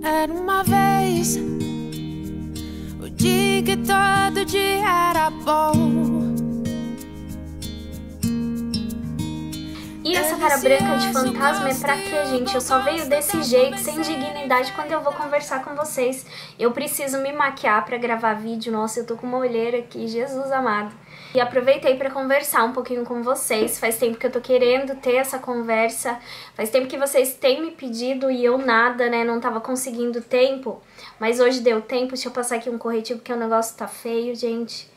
Era uma vez o dia que todo dia era bom. E essa cara branca de fantasma é pra quê, gente? Eu só veio desse jeito, sem dignidade, quando eu vou conversar com vocês. Eu preciso me maquiar pra gravar vídeo. Nossa, eu tô com uma olheira aqui, Jesus amado. E aproveitei pra conversar um pouquinho com vocês. Faz tempo que eu tô querendo ter essa conversa. Faz tempo que vocês têm me pedido e eu nada, né? Não tava conseguindo tempo. Mas hoje deu tempo. Deixa eu passar aqui um corretivo porque o negócio tá feio, gente.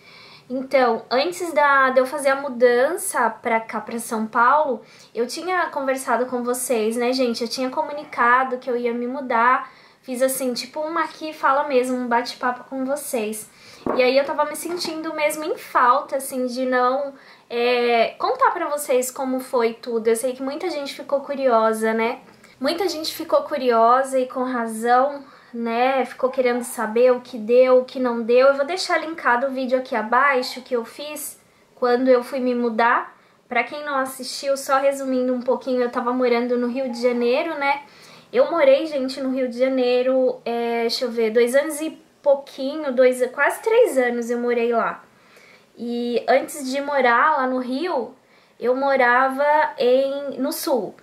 Então, antes de eu fazer a mudança pra cá, pra São Paulo, eu tinha conversado com vocês, né, gente? Eu tinha comunicado que eu ia me mudar, fiz assim, tipo uma aqui fala mesmo, um bate-papo com vocês. E aí eu tava me sentindo mesmo em falta, assim, de não contar pra vocês como foi tudo. Eu sei que muita gente ficou curiosa, né? Muita gente ficou curiosa e com razão, né, ficou querendo saber o que deu, o que não deu. Eu vou deixar linkado o vídeo aqui abaixo que eu fiz quando eu fui me mudar. Pra quem não assistiu, só resumindo um pouquinho, eu tava morando no Rio de Janeiro, né? Eu morei, gente, no Rio de Janeiro, deixa eu ver, 2 anos e pouquinho, quase 3 anos eu morei lá. E antes de morar lá no Rio, eu morava no Sul.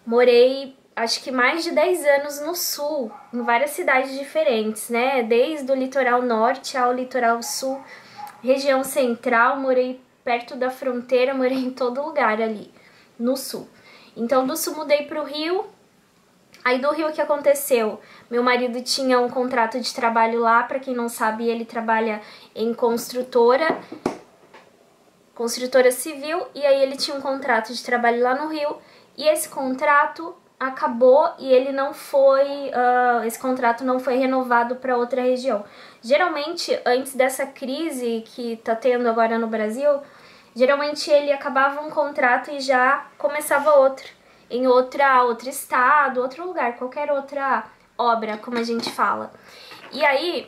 Morei acho que mais de 10 anos no sul, em várias cidades diferentes, né? Desde o litoral norte ao litoral sul, região central, morei perto da fronteira, morei em todo lugar ali, no sul. Então do sul mudei pro Rio. Aí do Rio o que aconteceu? Meu marido tinha um contrato de trabalho lá, pra quem não sabe, ele trabalha em construtora civil, e aí ele tinha um contrato de trabalho lá no Rio, e esse contrato acabou e ele não foi, esse contrato não foi renovado para outra região. Geralmente, antes dessa crise que tá tendo agora no Brasil, geralmente ele acabava um contrato e já começava outro, em outro estado, outro lugar, qualquer outra obra, como a gente fala. E aí,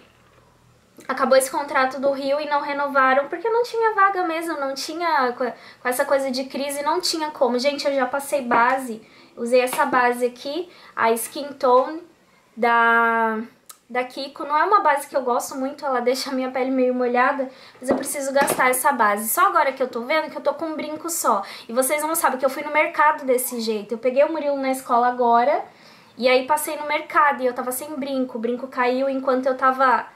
acabou esse contrato do Rio e não renovaram, porque não tinha vaga mesmo, não tinha, com essa coisa de crise, não tinha como. Gente, eu já passei base, usei essa base aqui, a Skin Tone da Kiko. Não é uma base que eu gosto muito, ela deixa a minha pele meio molhada, mas eu preciso gastar essa base. Só agora que eu tô vendo que eu tô com um brinco só. E vocês não sabem que eu fui no mercado desse jeito. Eu peguei o Murilo na escola agora, e aí passei no mercado e eu tava sem brinco. O brinco caiu enquanto eu tava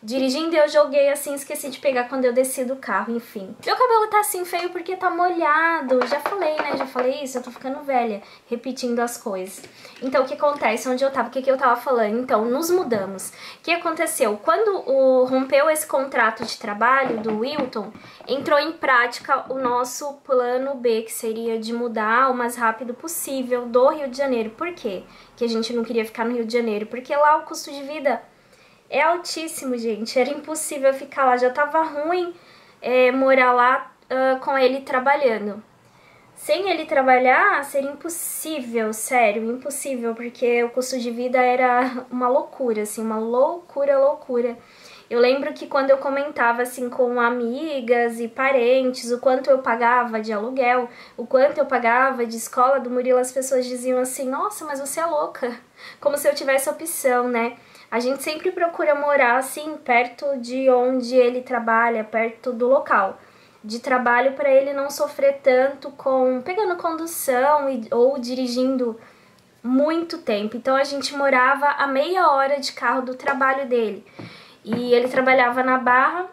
dirigindo, eu joguei assim, esqueci de pegar quando eu desci do carro, enfim. Meu cabelo tá assim feio porque tá molhado, já falei, né, já falei isso, eu tô ficando velha, repetindo as coisas. Então, o que acontece? Onde eu tava? O que eu tava falando? Então, nos mudamos. O que aconteceu? Quando rompeu esse contrato de trabalho do Wilton, entrou em prática o nosso plano B, que seria de mudar o mais rápido possível do Rio de Janeiro. Por quê? Que a gente não queria ficar no Rio de Janeiro? Porque lá o custo de vida é altíssimo, gente. Era impossível ficar lá. Já tava ruim morar lá com ele trabalhando. Sem ele trabalhar, seria impossível, sério, impossível, porque o custo de vida era uma loucura, assim, uma loucura, loucura. Eu lembro que quando eu comentava, assim, com amigas e parentes, o quanto eu pagava de aluguel, o quanto eu pagava de escola do Murilo, as pessoas diziam assim, nossa, mas você é louca. Como se eu tivesse opção, né? A gente sempre procura morar, assim, perto de onde ele trabalha, perto do local de trabalho, para ele não sofrer tanto pegando condução ou dirigindo muito tempo. Então a gente morava a meia hora de carro do trabalho dele. E ele trabalhava na Barra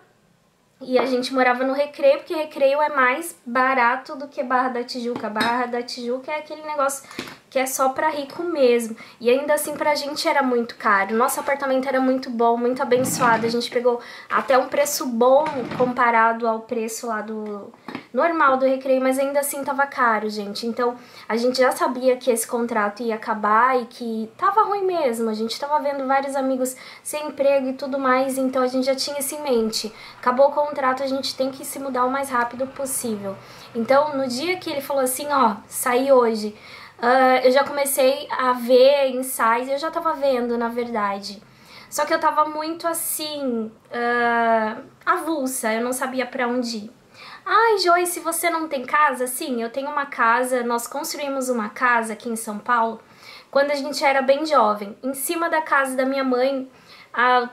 e a gente morava no Recreio, porque Recreio é mais barato do que Barra da Tijuca. Barra da Tijuca é aquele negócio que é só pra rico mesmo. E ainda assim pra gente era muito caro. Nosso apartamento era muito bom, muito abençoado. A gente pegou até um preço bom comparado ao preço lá do normal do Recreio, mas ainda assim tava caro, gente. Então a gente já sabia que esse contrato ia acabar e que tava ruim mesmo. A gente tava vendo vários amigos sem emprego e tudo mais, então a gente já tinha isso em mente. Acabou o contrato, a gente tem que se mudar o mais rápido possível. Então no dia que ele falou assim, ó, saí hoje, eu já comecei a ver ensaios, eu já tava vendo, na verdade. Só que eu tava muito assim, avulsa, eu não sabia pra onde ir. Ai, Joyce, você não tem casa? Sim, eu tenho uma casa, nós construímos uma casa aqui em São Paulo quando a gente era bem jovem. Em cima da casa da minha mãe,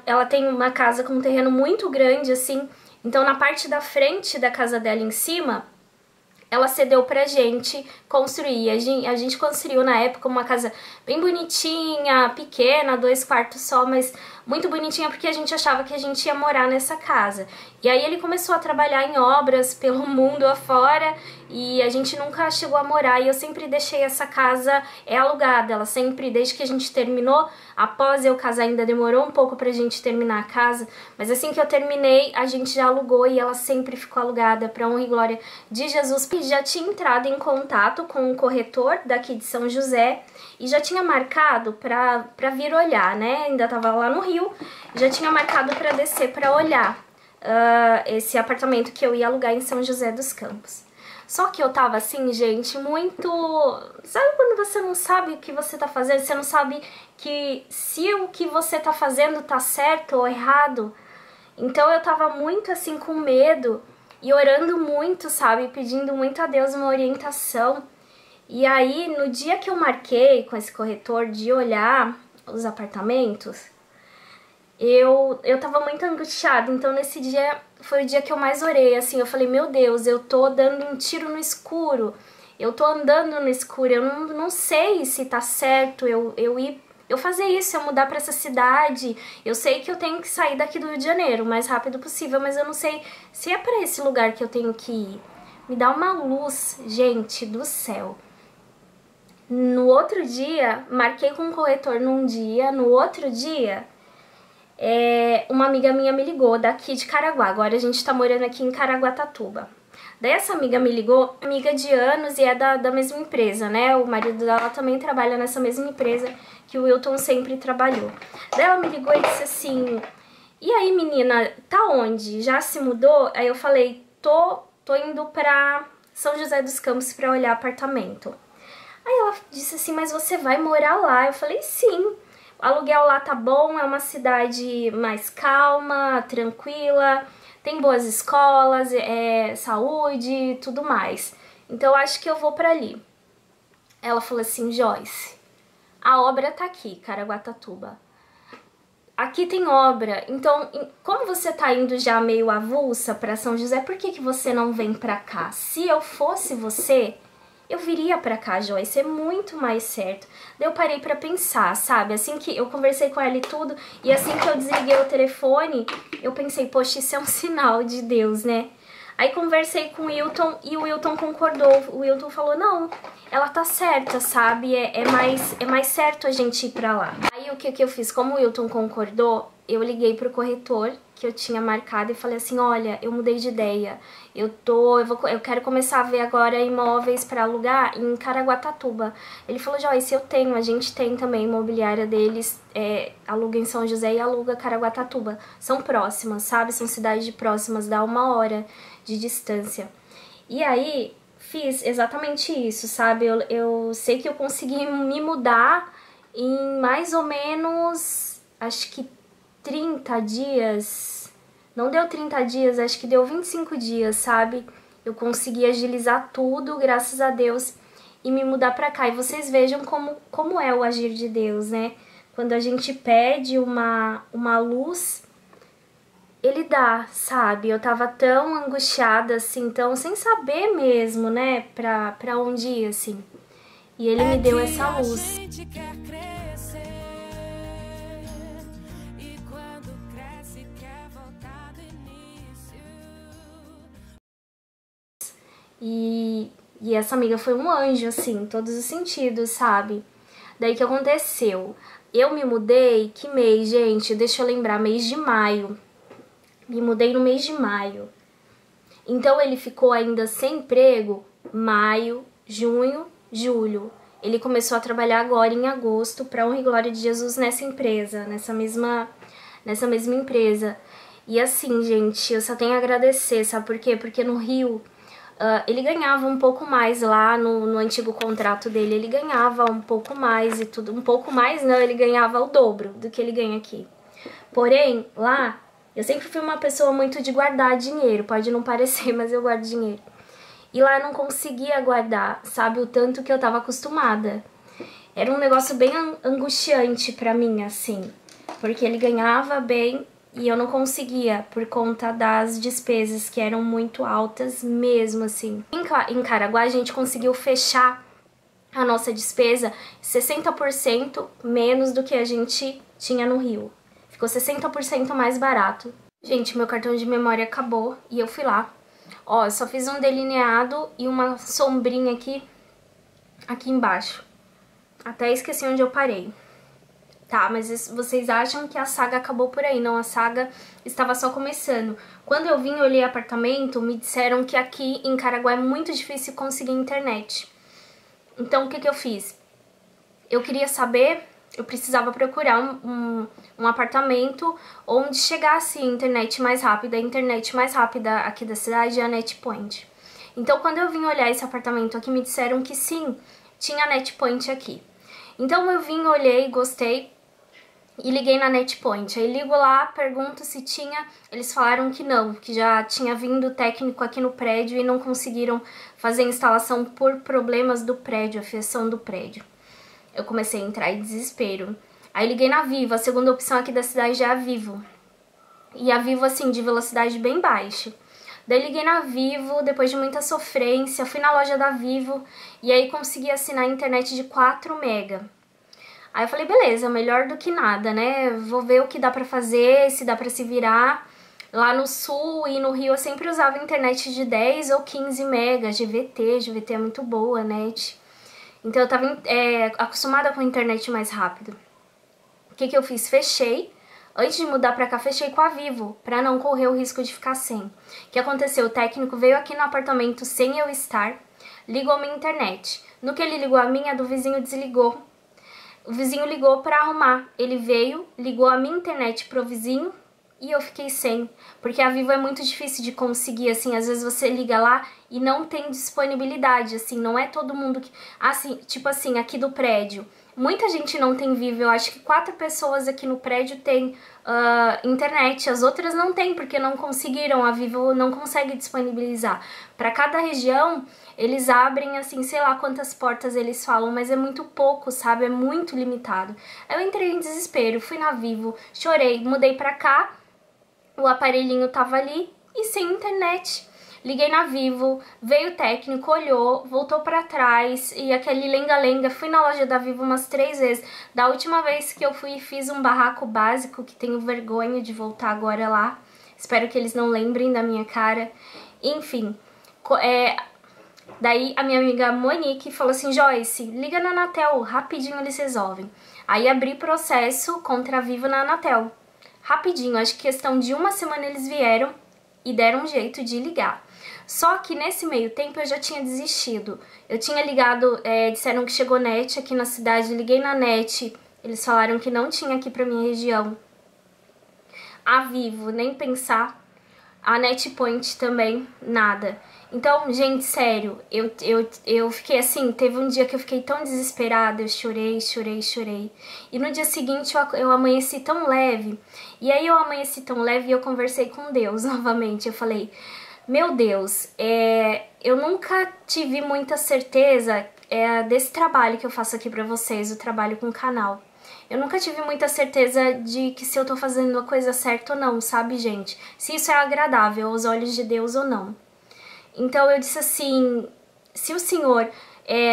ela tem uma casa com um terreno muito grande, assim, então na parte da frente da casa dela em cima, ela cedeu pra gente construir. A gente construiu na época uma casa bem bonitinha, pequena, 2 quartos só, mas muito bonitinha porque a gente achava que a gente ia morar nessa casa. E aí ele começou a trabalhar em obras pelo mundo afora e a gente nunca chegou a morar. E eu sempre deixei essa casa alugada, ela sempre, desde que a gente terminou, após eu casar ainda demorou um pouco pra gente terminar a casa, mas assim que eu terminei, a gente já alugou e ela sempre ficou alugada, pra honra e glória de Jesus. Já tinha entrado em contato com um corretor daqui de São José e já tinha marcado pra vir olhar, né? Ainda tava lá no Rio, já tinha marcado pra descer pra olhar esse apartamento que eu ia alugar em São José dos Campos. Só que eu tava assim, gente, muito... Sabe quando você não sabe o que você tá fazendo? Você não sabe que se o que você tá fazendo tá certo ou errado? Então eu tava muito assim com medo e orando muito, sabe? Pedindo muito a Deus uma orientação. E aí, no dia que eu marquei com esse corretor de olhar os apartamentos, eu tava muito angustiada. Então nesse dia foi o dia que eu mais orei, assim, eu falei, meu Deus, eu tô dando um tiro no escuro, eu tô andando no escuro, eu não sei se tá certo eu fazer isso, eu mudar pra essa cidade. Eu sei que eu tenho que sair daqui do Rio de Janeiro o mais rápido possível, mas eu não sei se é pra esse lugar que eu tenho que ir. Me dá uma luz, gente do céu. No outro dia, marquei com um corretor num dia, no outro dia, uma amiga minha me ligou daqui de Caraguá. Agora a gente tá morando aqui em Caraguatatuba. Daí essa amiga me ligou, amiga de anos e é da mesma empresa, né? O marido dela também trabalha nessa mesma empresa que o Wilton sempre trabalhou. Daí ela me ligou e disse assim, e aí menina, tá onde? Já se mudou? Aí eu falei, tô indo pra São José dos Campos pra olhar apartamento. Aí ela disse assim, mas você vai morar lá? Eu falei, sim. O aluguel lá tá bom, é uma cidade mais calma, tranquila, tem boas escolas, saúde e tudo mais. Então eu acho que eu vou pra ali. Ela falou assim, Joyce, a obra tá aqui, Caraguatatuba. Aqui tem obra, então como você tá indo já meio avulsa pra São José, por que você não vem pra cá? Se eu fosse você, eu viria pra cá, Joyce, é muito mais certo. Daí eu parei pra pensar, sabe? Assim que eu conversei com ela e tudo, e assim que eu desliguei o telefone, eu pensei, poxa, isso é um sinal de Deus, né? Aí conversei com o Wilton e o Wilton concordou. O Wilton falou, não, ela tá certa, sabe? É mais certo a gente ir pra lá. Aí o que eu fiz? Como o Wilton concordou, eu liguei pro corretor que eu tinha marcado e falei assim, olha, eu mudei de ideia. Eu quero começar a ver agora imóveis para alugar em Caraguatatuba. Ele falou, Joyce, a gente tem também imobiliária deles, aluga em São José e aluga Caraguatatuba. São próximas, sabe? São cidades próximas, dá 1 hora de distância. E aí, fiz exatamente isso, sabe? Eu sei que eu consegui me mudar em mais ou menos, acho que 30 dias, não deu 30 dias, acho que deu 25 dias, sabe? Eu consegui agilizar tudo, graças a Deus, e me mudar pra cá. E vocês vejam como é o agir de Deus, né? Quando a gente pede uma luz, Ele dá, sabe? Eu tava tão angustiada, assim, tão sem saber mesmo, né? Pra onde ir, assim. E Ele me deu essa luz. E essa amiga foi um anjo, assim, em todos os sentidos, sabe? Daí que aconteceu? Eu me mudei, que mês, gente? Deixa eu lembrar, mês de maio. Me mudei no mês de maio. Então ele ficou ainda sem emprego maio, junho, julho. Ele começou a trabalhar agora em agosto, pra honra e glória de Jesus, nessa empresa, nessa mesma empresa. E assim, gente, eu só tenho a agradecer, sabe por quê? Porque no Rio... ele ganhava um pouco mais lá no antigo contrato dele, ele ganhava um pouco mais e tudo, um pouco mais não, ele ganhava o dobro do que ele ganha aqui. Porém, lá, eu sempre fui uma pessoa muito de guardar dinheiro, pode não parecer, mas eu guardo dinheiro. E lá eu não conseguia guardar, sabe, o tanto que eu tava acostumada. Era um negócio bem angustiante pra mim, assim, porque ele ganhava bem e eu não conseguia por conta das despesas que eram muito altas mesmo, assim. Em Caraguá a gente conseguiu fechar a nossa despesa 60% menos do que a gente tinha no Rio. Ficou 60% mais barato. Gente, meu cartão de memória acabou e eu fui lá. Ó, eu só fiz um delineado e uma sombrinha aqui embaixo. Até esqueci onde eu parei. Tá, mas vocês acham que a saga acabou por aí? Não, a saga estava só começando. Quando eu vim e olhei apartamento, me disseram que aqui em Caraguá é muito difícil conseguir internet. Então, o que que eu fiz? Eu queria saber, eu precisava procurar um apartamento onde chegasse a internet mais rápida. A internet mais rápida aqui da cidade é a NetPoint. Então, quando eu vim olhar esse apartamento aqui, me disseram que sim, tinha NetPoint aqui. Então, eu vim, olhei, gostei e liguei na NetPoint. Aí ligo lá, pergunto se tinha, eles falaram que não, que já tinha vindo técnico aqui no prédio e não conseguiram fazer a instalação por problemas do prédio, a fiação do prédio. Eu comecei a entrar em desespero. Aí liguei na Vivo, a segunda opção aqui da cidade é a Vivo. E a Vivo, assim, de velocidade bem baixa. Daí liguei na Vivo, depois de muita sofrência, fui na loja da Vivo e aí consegui assinar a internet de 4 mega. Aí eu falei, beleza, melhor do que nada, né? Vou ver o que dá pra fazer, se dá pra se virar. Lá no Sul e no Rio eu sempre usava internet de 10 ou 15 megas, GVT é muito boa, net. Então eu tava acostumada com a internet mais rápido. O que que eu fiz? Fechei. Antes de mudar pra cá, fechei com a Vivo, pra não correr o risco de ficar sem. O que aconteceu? O técnico veio aqui no apartamento sem eu estar, ligou a minha internet. No que ele ligou a minha, a do vizinho desligou. O vizinho ligou pra arrumar. Ele veio, ligou a minha internet pro vizinho e eu fiquei sem. Porque a Vivo é muito difícil de conseguir, assim, às vezes você liga lá e não tem disponibilidade, assim, não é todo mundo que... Assim, tipo assim, aqui do prédio, muita gente não tem Vivo, eu acho que 4 pessoas aqui no prédio têm internet, as outras não têm, porque não conseguiram, a Vivo não consegue disponibilizar. Para cada região, eles abrem, assim, sei lá quantas portas eles falam, mas é muito pouco, sabe? É muito limitado. Eu entrei em desespero, fui na Vivo, chorei, mudei pra cá, o aparelhinho tava ali e sem internet. Liguei na Vivo, veio o técnico, olhou, voltou pra trás e aquele lenga-lenga. Fui na loja da Vivo umas 3 vezes. Da última vez que eu fui e fiz um barraco básico, que tenho vergonha de voltar agora lá. Espero que eles não lembrem da minha cara. Enfim, daí a minha amiga Monique falou assim, Joyce, liga na Anatel, rapidinho eles resolvem. Aí abri processo contra a Vivo na Anatel. Rapidinho, acho que questão de 1 semana eles vieram e deram um jeito de ligar. Só que nesse meio tempo eu já tinha desistido. Eu tinha ligado, disseram que chegou net aqui na cidade, liguei na net, eles falaram que não tinha aqui pra minha região. A Vivo, nem pensar. A NetPoint também, nada. Então, gente, sério, eu fiquei assim, teve um dia que eu fiquei tão desesperada, eu chorei. E no dia seguinte eu amanheci tão leve. E aí eu amanheci tão leve e eu conversei com Deus novamente. Eu falei, meu Deus, eu nunca tive muita certeza desse trabalho que eu faço aqui pra vocês, o trabalho com o canal. Eu nunca tive muita certeza de que se eu tô fazendo a coisa certa ou não, sabe, gente? Se isso é agradável aos olhos de Deus ou não. Então eu disse assim, se o Senhor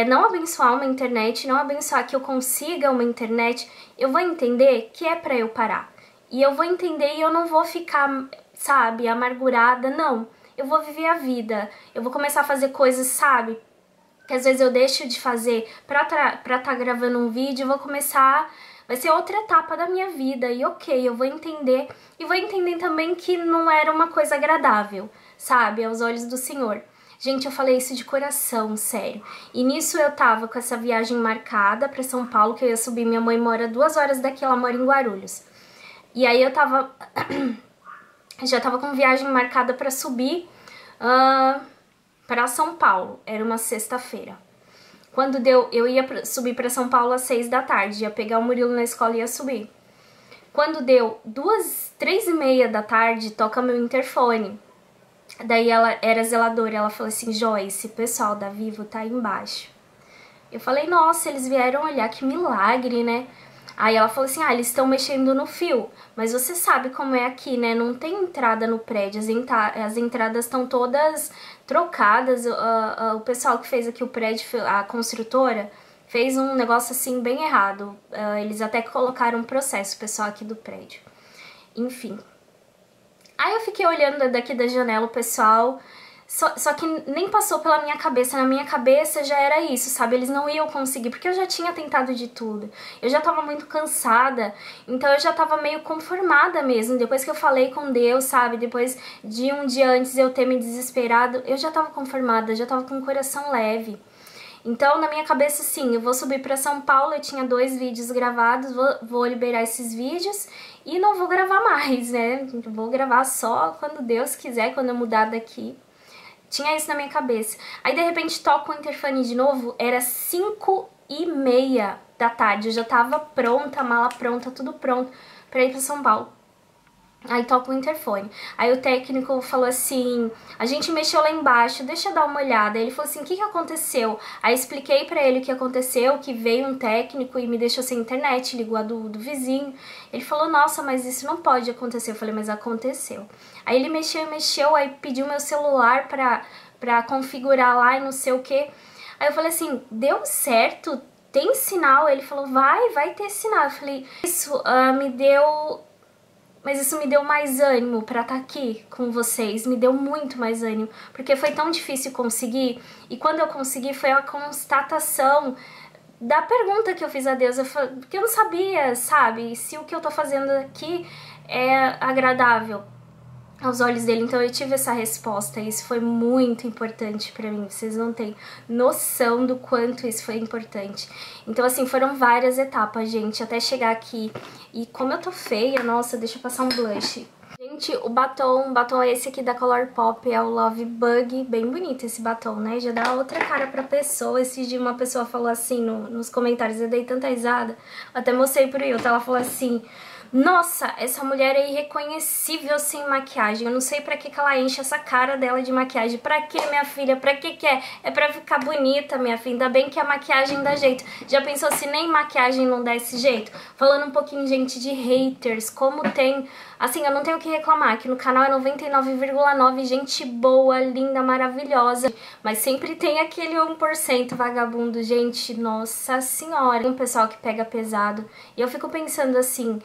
não abençoar uma internet, não abençoar que eu consiga uma internet, eu vou entender que é pra eu parar. E eu vou entender e eu não vou ficar, sabe, amargurada, não. Eu vou viver a vida, eu vou começar a fazer coisas, sabe, que às vezes eu deixo de fazer pra tá gravando um vídeo, eu vou começar... Vai ser outra etapa da minha vida e ok, eu vou entender. E vou entender também que não era uma coisa agradável, sabe, aos olhos do Senhor. Gente, eu falei isso de coração, sério. E nisso eu tava com essa viagem marcada pra São Paulo, que eu ia subir. Minha mãe mora 2 horas daqui, ela mora em Guarulhos. E aí eu tava... já tava com viagem marcada pra subir pra São Paulo. Era uma sexta-feira. Quando deu, eu ia subir pra São Paulo às 6 da tarde, ia pegar o Murilo na escola e ia subir. Quando deu 3:30 da tarde, toca meu interfone. Daí ela era zeladora, ela falou assim, Joyce, o pessoal da Vivo tá aí embaixo. Eu falei, nossa, eles vieram olhar, que milagre, né? Aí ela falou assim, ah, eles estão mexendo no fio, mas você sabe como é aqui, né? Não tem entrada no prédio, as entradas estão todas trocadas. O pessoal que fez aqui o prédio, a construtora, fez um negócio assim bem errado. Eles até colocaram um processo, o pessoal aqui do prédio. Enfim. Aí eu fiquei olhando daqui da janela o pessoal... Só que nem passou pela minha cabeça, na minha cabeça já era isso, sabe? Eles não iam conseguir, porque eu já tinha tentado de tudo. Eu já tava muito cansada, então eu já tava meio conformada mesmo. Depois que eu falei com Deus, sabe? Depois de um dia antes eu ter me desesperado, eu já tava conformada, já tava com o coração leve. Então, na minha cabeça, sim, eu vou subir pra São Paulo, eu tinha 2 vídeos gravados, vou liberar esses vídeos e não vou gravar mais, né? Vou gravar só quando Deus quiser, quando eu mudar daqui. Tinha isso na minha cabeça. Aí, de repente, toca o interfone de novo. Era 5h30 da tarde. Eu já tava pronta, a mala pronta, tudo pronto pra ir pra São Paulo. Aí toca o interfone. Aí o técnico falou assim, a gente mexeu lá embaixo, deixa eu dar uma olhada. Ele falou assim, o que aconteceu? Aí expliquei pra ele o que aconteceu, que veio um técnico e me deixou sem internet, ligou a do vizinho. Ele falou, nossa, mas isso não pode acontecer. Eu falei, mas aconteceu. Aí ele mexeu, aí pediu meu celular pra configurar lá e não sei o que. Aí eu falei assim, deu certo? Tem sinal? Ele falou, vai ter sinal. Eu falei, isso me deu... Mas isso me deu mais ânimo pra estar aqui com vocês, me deu muito mais ânimo, porque foi tão difícil conseguir, e quando eu consegui foi a constatação da pergunta que eu fiz a Deus, porque eu não sabia, sabe, se o que eu tô fazendo aqui é agradável aos olhos dele. Então eu tive essa resposta e isso foi muito importante pra mim, vocês não têm noção do quanto isso foi importante. Então assim, foram várias etapas, gente, até chegar aqui. E como eu tô feia, nossa, deixa eu passar um blush. Gente, o batom é esse aqui da Colourpop, é o Love Bug, bem bonito esse batom, né? Já dá outra cara pra pessoa. Esse dia uma pessoa falou assim nos comentários, eu dei tanta risada, até mostrei pro Hilton, ela falou assim... Nossa, essa mulher é irreconhecível sem maquiagem. Eu não sei pra que ela enche essa cara dela de maquiagem. Pra que, minha filha? Pra que é? É pra ficar bonita, minha filha. Ainda bem que a maquiagem dá jeito. Já pensou se nem maquiagem não dá esse jeito? Falando um pouquinho, gente, de haters. Como tem... Assim, eu não tenho o que reclamar. Aqui no canal é 99,9. Gente boa, linda, maravilhosa. Mas sempre tem aquele 1% vagabundo, gente. Nossa senhora. Tem um pessoal que pega pesado. E eu fico pensando assim...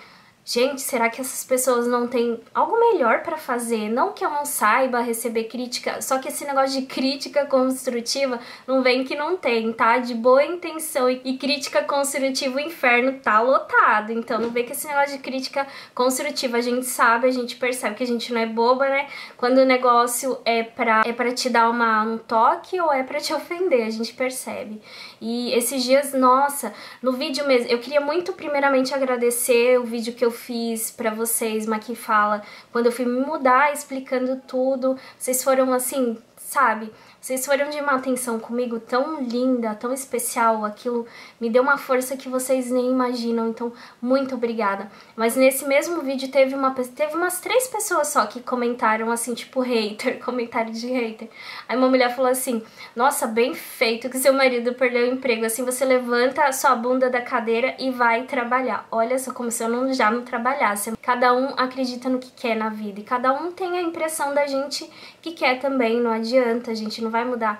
Gente, será que essas pessoas não têm algo melhor pra fazer? Não que eu não saiba receber crítica, só que esse negócio de crítica construtiva não vem que não tem, tá? De boa intenção e crítica construtiva, o inferno tá lotado. Então não vem que esse negócio de crítica construtiva, a gente sabe, a gente percebe que a gente não é boba, né? Quando o negócio é pra te dar um toque ou é pra te ofender, a gente percebe. E esses dias, nossa, no vídeo mesmo, eu queria muito primeiramente agradecer o vídeo que eu fiz pra vocês, Maqui Fala, quando eu fui me mudar, explicando tudo. Vocês foram assim, sabe? Vocês foram de uma atenção comigo tão linda, tão especial, aquilo me deu uma força que vocês nem imaginam, então muito obrigada. Mas nesse mesmo vídeo teve umas 3 pessoas só que comentaram assim, tipo hater, comentário de hater. Aí uma mulher falou assim, nossa, bem feito que seu marido perdeu o emprego, assim você levanta a sua bunda da cadeira e vai trabalhar. Olha só, como se eu já não trabalhasse. Cada um acredita no que quer na vida e cada um tem a impressão da gente que quer também, não adianta, a gente não vai mudar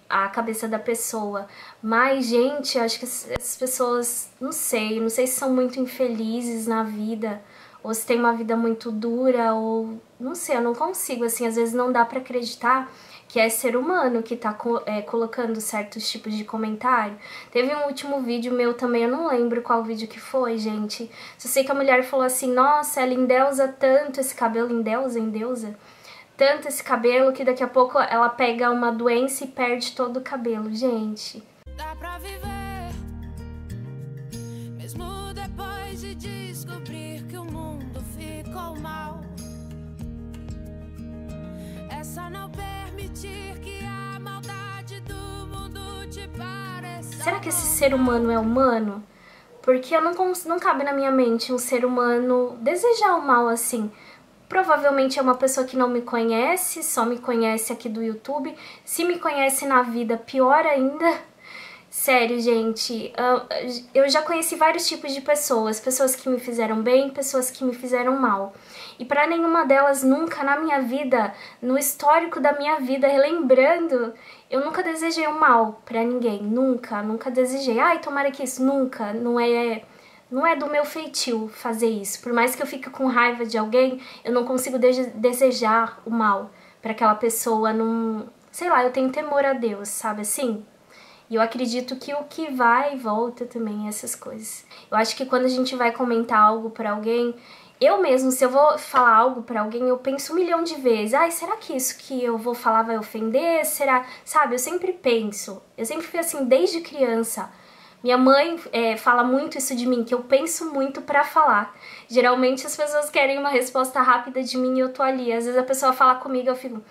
a cabeça da pessoa. Mas, gente, eu acho que essas pessoas, não sei se são muito infelizes na vida, ou se tem uma vida muito dura, ou não sei, eu não consigo, assim, às vezes não dá pra acreditar que é ser humano que tá colocando certos tipos de comentário. Teve um último vídeo meu também, eu não lembro qual vídeo que foi, gente. Só sei que a mulher falou assim, nossa, ela endeusa tanto esse cabelo, endeusa? Tanto esse cabelo que daqui a pouco ela pega uma doença e perde todo o cabelo, gente. Dá pra viver, mesmo depois de descobrir que o mundo ficou mal. É só não permitir que a maldade do mundo te pareça. Será que esse ser humano é humano? Porque não cabe na minha mente um ser humano desejar o mal assim. Provavelmente é uma pessoa que não me conhece, só me conhece aqui do YouTube. Se me conhece na vida, pior ainda. Sério, gente, eu já conheci vários tipos de pessoas, pessoas que me fizeram bem, pessoas que me fizeram mal. E pra nenhuma delas nunca na minha vida, no histórico da minha vida, relembrando, eu nunca desejei o mal pra ninguém, nunca desejei. Ai, tomara que isso, nunca, não é do meu feitio fazer isso. Por mais que eu fique com raiva de alguém, eu não consigo desejar o mal pra aquela pessoa, não, sei lá, eu tenho temor a Deus, sabe assim? E eu acredito que o que vai e volta também, essas coisas. Eu acho que quando a gente vai comentar algo pra alguém, eu mesmo, se eu vou falar algo pra alguém, eu penso 1 milhão de vezes. Ai, será que isso que eu vou falar vai ofender? Será? Sabe, eu sempre penso. Eu sempre fui assim desde criança. Minha mãe fala muito isso de mim, que eu penso muito pra falar. Geralmente as pessoas querem uma resposta rápida de mim e eu tô ali. Às vezes a pessoa fala comigo, eu fico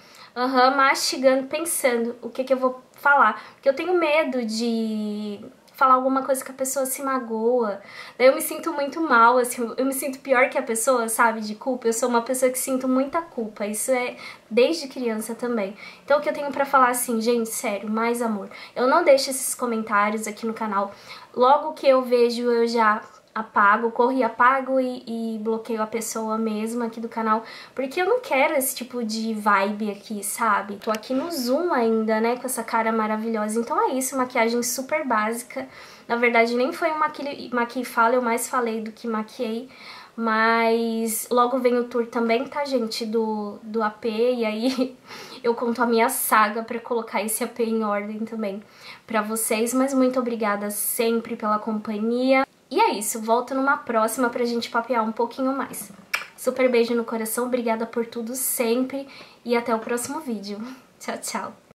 mastigando, pensando o que eu vou falar. Porque eu tenho medo de falar alguma coisa que a pessoa se magoa. Daí eu me sinto muito mal, assim, eu me sinto pior que a pessoa, sabe, de culpa. Eu sou uma pessoa que sinto muita culpa, isso é desde criança também. Então o que eu tenho pra falar assim, gente, sério, mais amor. Eu não deixo esses comentários aqui no canal. Logo que eu vejo, eu já apago, corro e apago e bloqueio a pessoa mesmo aqui do canal, porque eu não quero esse tipo de vibe aqui, sabe? Tô aqui no Zoom ainda, né, com essa cara maravilhosa. Então é isso, maquiagem super básica. Na verdade, nem foi um maqui fala, eu mais falei do que maquiei. Mas logo vem o tour também, tá, gente, do AP, e aí eu conto a minha saga pra colocar esse AP em ordem também pra vocês. Mas muito obrigada sempre pela companhia. E é isso, volto numa próxima pra gente papear um pouquinho mais. Super beijo no coração, obrigada por tudo sempre e até o próximo vídeo. Tchau, tchau!